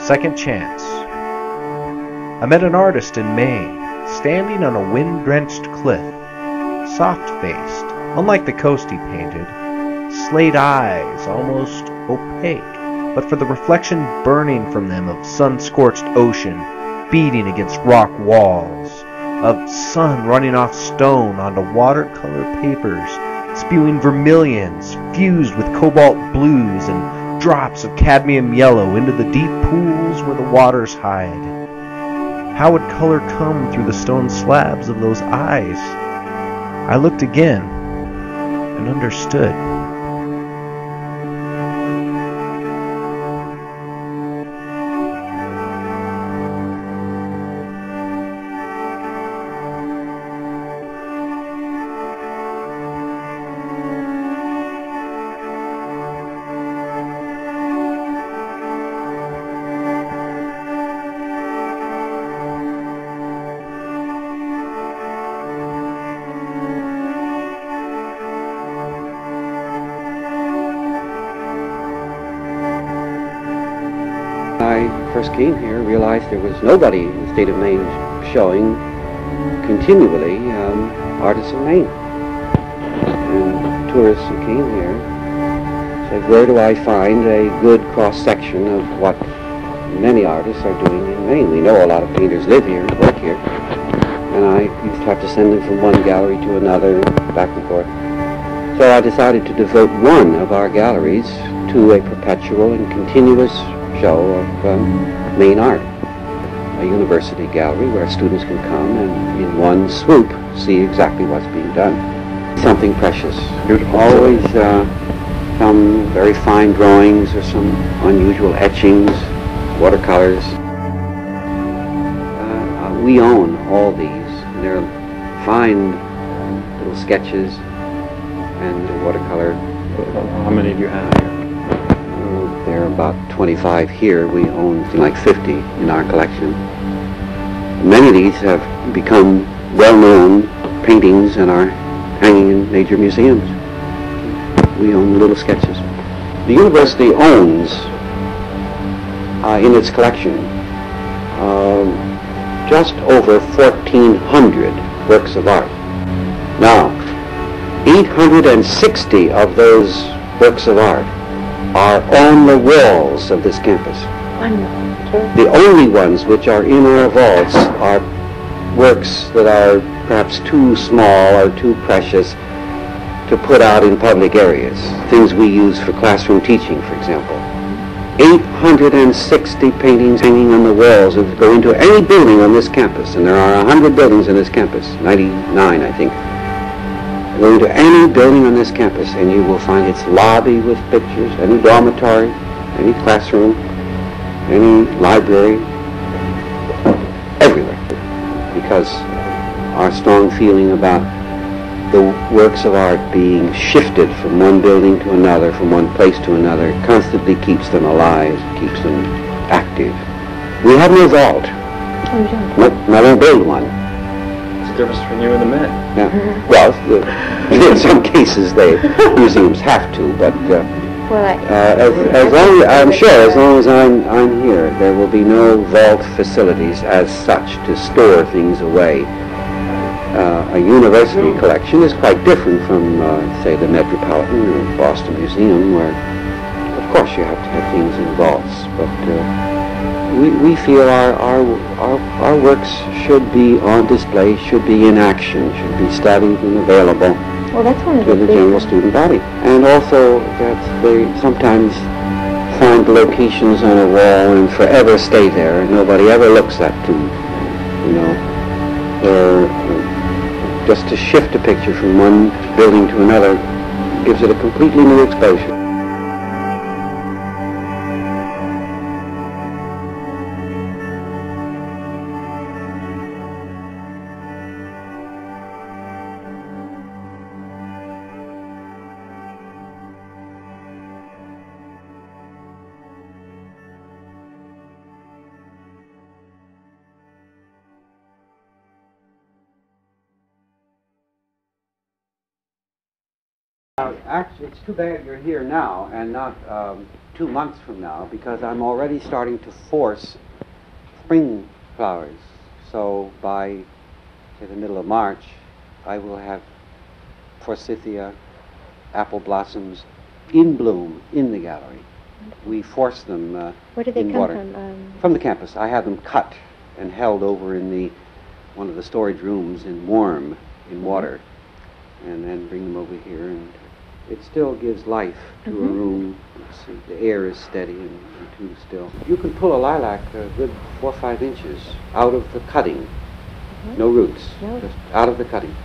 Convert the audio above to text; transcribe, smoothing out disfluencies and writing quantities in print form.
Second chance. I met an artist in Maine, standing on a wind-drenched cliff, soft-faced, unlike the coast he painted, slate eyes, almost opaque, but for the reflection burning from them of sun-scorched ocean beating against rock walls, of sun running off stone onto watercolor papers, spewing vermilions fused with cobalt blues and drops of cadmium yellow into the deep pools where the waters hide. How would color come through the stone slabs of those eyes? I looked again and understood. When I first came here, realized there was nobody in the state of Maine showing continually artists of Maine. And tourists who came here said, where do I find a good cross-section of what many artists are doing in Maine? We know a lot of painters live here and work here, and I used to have to send them from one gallery to another, back and forth. So I decided to devote one of our galleries to a perpetual and continuous show of Maine art, a university gallery where students can come and in one swoop see exactly what's being done. Something precious. Beautiful. Always some very fine drawings or some unusual etchings, watercolors. We own all these. They're fine little sketches and watercolor. How many do you have here? There are about 25 here. We own like 50 in our collection. Many of these have become well-known paintings and are hanging in major museums. We own little sketches. The university owns in its collection just over 1,400 works of art. Now, 860 of those works of art are on the walls of this campus. The only ones which are in our vaults are works that are perhaps too small or too precious to put out in public areas. Things we use for classroom teaching, for example. 860 paintings hanging on the walls that go into any building on this campus, and there are 100 buildings on this campus, 99 I think. Go into any building on this campus and you will find its lobby with pictures, any dormitory, any classroom, any library, everywhere. Because our strong feeling about the works of art being shifted from one building to another, from one place to another, constantly keeps them alive, keeps them active. We have no vault. Not going to build one. What's the difference between you and the Met? Yeah. Well, in some cases museums have to, but as long as, I'm sure as long as I'm here, there will be no vault facilities as such to store things away. A university collection is quite different from, say, the Metropolitan or Boston Museum, where, of course, you have to have things in vaults, but we feel our works should be on display, should be in action, should be studied and available to the general student body. And also that they sometimes find locations on a wall and forever stay there, and nobody ever looks at them, you know. Or just to shift a picture from one building to another gives it a completely new exposure. Actually, it's too bad you're here now and not 2 months from now, because I'm already starting to force spring flowers. So by, say, the middle of March, I will have forsythia, apple blossoms in bloom in the gallery. We force them Where do they in come water. from? From the campus. I have them cut and held over in one of the storage rooms in warm, in water, and then bring them over here, and it still gives life to a room. Let's see, the air is steady and too still. You can pull a lilac a good 4 or 5 inches out of the cutting. No roots, just out of the cutting.